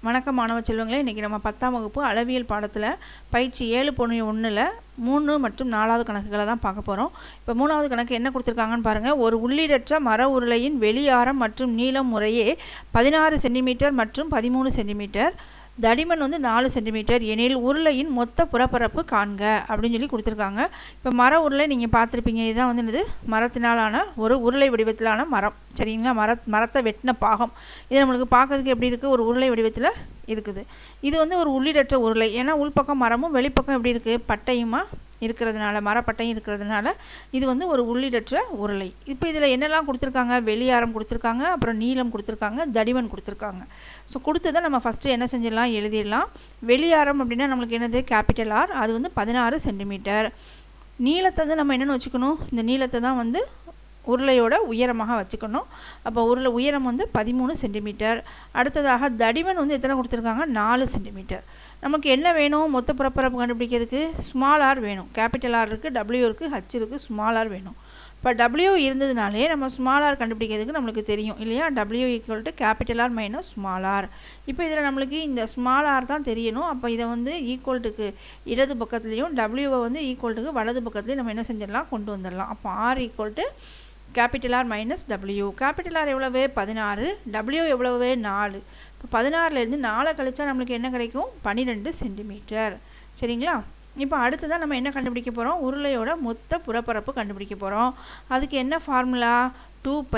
வணக்கம் மாணவ செல்வங்களே, இன்றைக்கி நம்ம 10ஆம் வகுப்பு அளவியல் பாடத்தில் பயிற்சி 7.1ல் 3 மற்றும் 4வது கணக்குகளை தான் பார்க்க போகிறோம். இப்போ 3வது கணக்கு என்ன கொடுத்துருக்காங்கன்னு பாருங்கள். ஒரு உள்ளீடற்ற மர உருளையின் வெளியாரம் மற்றும் நீளம் முறையே 16 சென்டிமீட்டர் மற்றும் 13 சென்டிமீட்டர், தடிமன் 4 சென்டிமீட்டர் எனில் உருளையின் மொத்த புறப்பரப்பு காண்க அப்படின்னு சொல்லி கொடுத்துருக்காங்க. இப்போ மர உருளை நீங்கள் பார்த்துருப்பீங்க. இதுதான் என்னது, மரத்தினாலான ஒரு உருளை வடிவத்திலான மரம். சரிங்களா, மரத்தை வெட்டின பாகம். இது நம்மளுக்கு பார்க்கறதுக்கு எப்படி இருக்குது, ஒரு உருளை வடிவத்தில் இருக்குது. இது ஒரு உள்ளீடற்ற உருளை. ஏன்னா உள்பக்கம் மரமும் வெளிப்பக்கம் எப்படி இருக்குது, பட்டையுமா இருக்கிறதுனால, மரப்பட்டையும் இருக்கிறதுனால இது ஒரு உள்ளீடற்ற உருளை. இப்போ இதில் என்னெல்லாம் கொடுத்துருக்காங்க, வெளியாரம் கொடுத்துருக்காங்க, அப்புறம் நீளம் கொடுத்துருக்காங்க, தடிமன் கொடுத்துருக்காங்க. ஸோ கொடுத்ததை நம்ம ஃபஸ்ட்டு என்ன செஞ்சிடலாம், எழுதிடலாம். வெளியாரம் அப்படின்னா நம்மளுக்கு என்னது, கேபிட்டல் ஆர். அது 16 சென்டிமீட்டர். நீளத்தை நம்ம என்னென்னு வச்சுக்கணும், இந்த நீளத்தை தான் உருளையோட உயரமாக வச்சுக்கணும். அப்போ உருளை உயரம் 13 சென்டிமீட்டர். அடுத்ததாக தடிமன் எத்தனை கொடுத்துருக்காங்க, 4 சென்டிமீட்டர். நமக்கு என்ன வேணும், மொத்த புறப்பரப்பு கண்டுபிடிக்கிறதுக்கு ஸ்மால் ஆர் வேணும். கேபிட்டல் ஆர் இருக்குது, டபிள்யூ இருக்குது, ஹச் இருக்குது, ஸ்மால் ஆர் வேணும். இப்போ டபிள்யூ இருந்ததுனாலே நம்ம ஸ்மால் ஆர் கண்டுபிடிக்கிறதுக்கு நம்மளுக்கு தெரியும் இல்லையா, W equal to capital R minus small R. இப்போ இதில் நம்மளுக்கு இந்த ஸ்மால் ஆர் தான் தெரியணும். அப்போ இதை ஈக்குவல்ட்டுக்கு இடது பக்கத்துலேயும் டபிள்யூவை ஈக்குவல்ட்டுக்கு வலது பக்கத்துலேயும் நம்ம என்ன செஞ்சிடலாம், கொண்டு வந்துடலாம். அப்போ R equal to capital R minus W. Capital R எவ்வளவு, 16. டபிள்யூ எவ்வளவு, 4. இப்போ 16லேருந்து 4 கழிச்சா நம்மளுக்கு என்ன கிடைக்கும், 12 சென்டிமீட்டர். சரிங்களா. இப்போ அடுத்ததான் நம்ம என்ன கண்டுபிடிக்க போகிறோம், உருளையோட மொத்த புறப்பரப்பு கண்டுபிடிக்க போகிறோம். அதுக்கு என்ன formula, 2π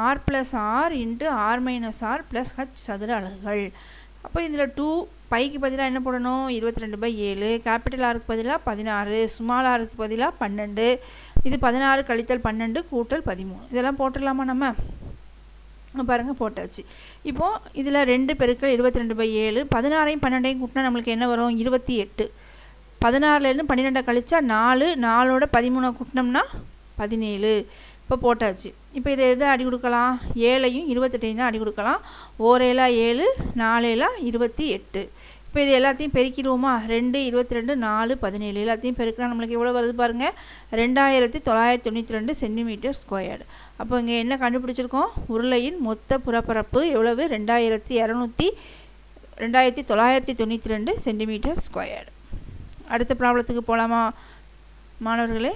R plus R into R minus R plus H சதுர அலகுகள். அப்போ இதில் 2πக்கு பதிலாக என்ன போடணும், 22/7. கேபிட்டல் ஆருக்கு பதிலாக 16, ஸ்மால் ஆருக்கு பதிலாக 12. இது 16 கழித்தல் 12 கூட்டல் 13. இதெல்லாம் போட்டுடலாமா நம்ம, பாருங்கள் போட்டாச்சு. இப்போது இதில் 2 பெருக்கள் 22/7. 16ஐயும் 12ஐயும் கூட்டினா நம்மளுக்கு என்ன வரும், 28. 16லேருந்து 12 கழிச்சா 4, 4ஓட 13 கூட்டினோம்னா 17. இப்போ போட்டாச்சு. இப்போ இதை எதை அடி கொடுக்கலாம், 7ஐயும் 28ஐயும் தான் அடி கொடுக்கலாம். 1 7, 4 28. இப்போ இது எல்லாத்தையும் பெருக்கிடுவோமா, 2, 22, 4, 17 எல்லாத்தையும் பெருக்கினா நம்மளுக்கு எவ்வளோ வருது பாருங்கள், 2992 சென்டிமீட்டர் ஸ்கொயர்டு. அப்போ இங்கே என்ன கண்டுபிடிச்சிருக்கோம், உருளையின் மொத்த புறப்பரப்பு எவ்வளவு, 2992 சென்டிமீட்டர் ஸ்கொயர்டு. அடுத்த ப்ராப்ளத்துக்கு போகலாமா மாணவர்களே.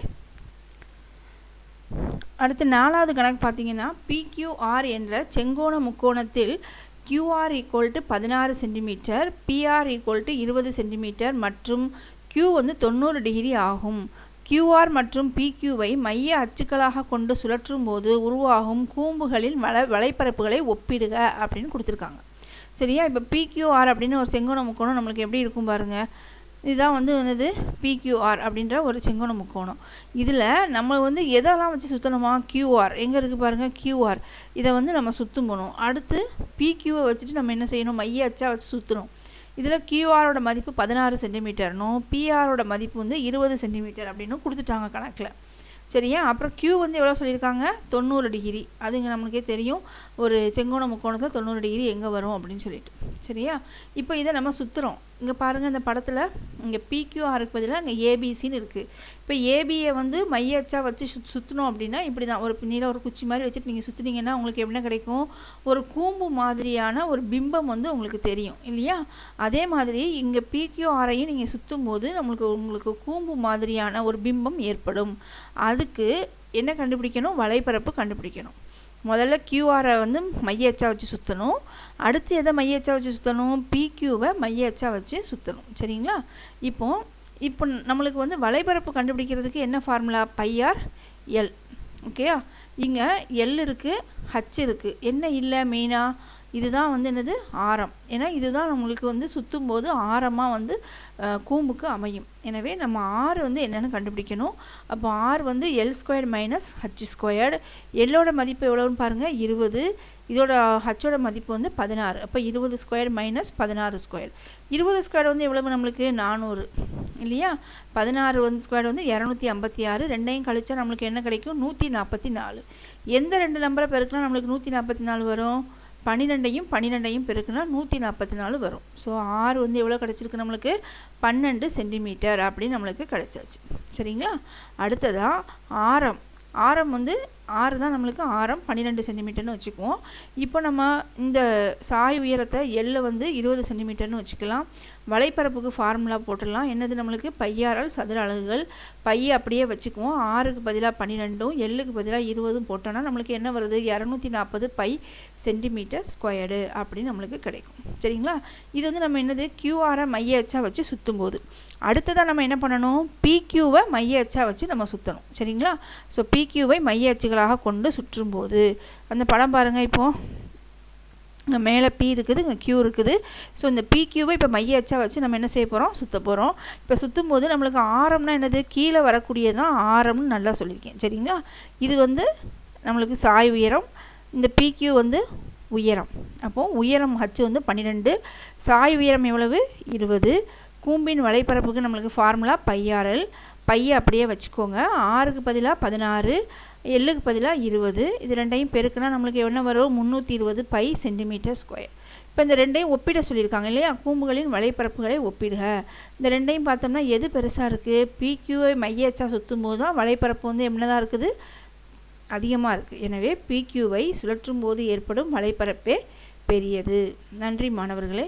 அடுத்து 4வது கணக்கு பார்த்தீங்கன்னா, PQR என்ற செங்கோண முக்கோணத்தில் QR equal to 16 centimetre, PR equal to 20 centimetre மற்றும் Q 90 டிகிரி ஆகும். QR மற்றும் PQவை மைய அச்சுக்களாக கொண்டு சுழற்றும் போது உருவாகும் கூம்புகளின் வலைப்பரப்புகளை ஒப்பிடுக அப்படின்னு கொடுத்துருக்காங்க. சரியா. இப்போ PQR அப்படின்னு ஒரு செங்கோண முக்கோணம் நம்மளுக்கு எப்படி இருக்கும் பாருங்கள். இதுதான் என்னது, PQR அப்படின்ற ஒரு செங்கோண முக்கோணம். இதில் நம்ம எதெல்லாம் வச்சு சுற்றணுமா, QR எங்கே இருக்குது பாருங்கள், QR இதை நம்ம சுற்றும் போகணும். அடுத்து PQவை வச்சுட்டு நம்ம என்ன செய்யணும், மைய அச்சா வச்சு சுற்றணும். இதில் QRோட மதிப்பு 16 சென்டிமீட்டர்னும் PRோட மதிப்பு 20 சென்டிமீட்டர் அப்படின்னு கொடுத்துட்டாங்க கணக்கில். சரியா. அப்புறம் Q எவ்வளோ சொல்லியிருக்காங்க, 90 டிகிரி. அது இங்கே நம்மளுக்கே தெரியும், ஒரு செங்கோண முக்கோணத்தில் 90 டிகிரி எங்கே வரும் அப்படின்னு சொல்லிட்டு. சரியா. இப்போ இதை நம்ம சுற்றுறோம். இங்கே பாருங்கள், இந்த படத்தில் இங்கே PQRக்கு பதிலாக இங்கே ABCன்னு இருக்குது. இப்போ ABயை மைய அச்சா வச்சு சுற்றணும் அப்படின்னா இப்படி தான், ஒரு நீல ஒரு குச்சி மாதிரி வச்சுட்டு நீங்கள் சுற்றுனீங்கன்னா உங்களுக்கு என்ன கிடைக்கும், ஒரு கூம்பு மாதிரியான ஒரு பிம்பம் உங்களுக்கு தெரியும் இல்லையா. அதே மாதிரி இங்கே PQRையும் நீங்கள் சுற்றும் போது உங்களுக்கு கூம்பு மாதிரியான ஒரு பிம்பம் ஏற்படும். அதுக்கு என்ன கண்டுபிடிக்கணும், வலைப்பரப்பு கண்டுபிடிக்கணும். முதல்ல QRை மைய அச்சா வச்சு சுற்றணும். அடுத்து எதை மைய அச்சா வச்சு சுற்றணும், PQவை மைய அச்சா வச்சு சுற்றணும். சரிங்களா. இப்போ நம்மளுக்கு வலைப்பரப்பு கண்டுபிடிக்கிறதுக்கு என்ன ஃபார்முலா, πr/l. ஓகேயா. இங்கே L இருக்குது, H இருக்குது. என்ன இல்லை மெயினாக, இதுதான் என்னது, ஆரம். ஏன்னா இதுதான் நம்மளுக்கு சுற்றும் போது ஆரமாக கூம்புக்கு அமையும். எனவே நம்ம R என்னென்னு கண்டுபிடிக்கணும். அப்போ R L² மைனஸ் H². எல்லோட மதிப்பு எவ்வளோன்னு பாருங்கள், 20. இதோட ஹச்சோட மதிப்பு 16. அப்போ 20² மைனஸ் 16². 20² எவ்வளவு நம்மளுக்கு, 400 இல்லையா. 16² 256. ரெண்டையும் கழிச்சா நம்மளுக்கு என்ன கிடைக்கும், 144. எந்த 2 நம்பரை பெருக்கினா நம்மளுக்கு 144 வரும், 12ஐயும் பெருக்குனா 144 வரும். ஸோ R எவ்வளோ கிடச்சிருக்கு நம்மளுக்கு, 12 சென்டிமீட்டர் அப்படின்னு நம்மளுக்கு கிடச்சாச்சு. சரிங்களா. அடுத்ததாக ஆரம் ஆரம் வந்து 6 தான் நம்மளுக்கு ஆரம் 12 சென்டிமீட்டர்னு வச்சுக்குவோம். இப்போ நம்ம இந்த சாய் உயரத்தை எல்லை வந்து 20 சென்டிமீட்டர்னு வச்சுக்கலாம். வலைப்பரப்புக்கு ஃபார்முலா போட்டுடலாம். என்னது நம்மளுக்கு பையாரால் சதுர அலகுகள். பையை அப்படியே வச்சுக்குவோம். 6க்கு பதிலாக 12ம் எல்லுக்கு பதிலாக 20ம் போட்டோன்னா நம்மளுக்கு என்ன வருது 240 பை சென்டிமீட்டர் ஸ்கொயர்டு அப்படின்னு நம்மளுக்கு கிடைக்கும். சரிங்களா? இது வந்து நம்ம என்னது கியூஆரை மைய அச்சாக வச்சு சுற்றும் போது. அடுத்ததாக நம்ம என்ன பண்ணணும், பிக்யூவை மைய அச்சாக வச்சு நம்ம சுற்றணும். சரிங்களா? ஸோ பிக்யூவை மைய அச்சுகளாக கொண்டு சுற்றும் போது அந்த படம் பாருங்கள். இப்போது இங்கே மேலே பி இருக்குது, இங்கே கியூ இருக்குது. ஸோ இந்த பிக்யூவை இப்போ மைய அச்சாக வச்சு நம்ம என்ன செய்ய போகிறோம், சுற்ற போகிறோம். இப்போ சுற்றும் போது நம்மளுக்கு ஆரம்னா என்னது, கீழே வரக்கூடியதான் ஆரம்னு நல்லா சொல்லியிருக்கேன். சரிங்களா? இது வந்து நம்மளுக்கு சாய் உயரம், இந்த பிக்யூ வந்து உயரம். அப்போது உயரம் ஹச் வந்து 12, சாய் உயரம் எவ்வளவு 20. கூம்பின் வலைப்பரப்புக்கு நம்மளுக்கு ஃபார்முலா பையாரல். பையை அப்படியே வச்சுக்கோங்க. 6க்கு பதிலாக 16, எல்லுக்கு பதிலாக 20. இது ரெண்டையும் பெருக்குனா நம்மளுக்கு என்ன வரும் 320 பை சென்டிமீட்டர் ஸ்கொயர். இப்போ இந்த ரெண்டையும் ஒப்பிட சொல்லியிருக்காங்க இல்லையா, கூம்புகளின் வலைப்பரப்புகளை ஒப்பிடுக. இந்த ரெண்டையும் பார்த்தோம்னா எது பெருசாக இருக்குது, பிக்யூவை மைய அச்சா சுற்றும் போது தான் வலைப்பரப்பு வந்து என்னதான் இருக்குது, அதிகமாக இருக்குது. எனவே பிக்யூவை சுழற்றும் போது ஏற்படும் வலைப்பரப்பே பெரியது. நன்றி மாணவர்களே.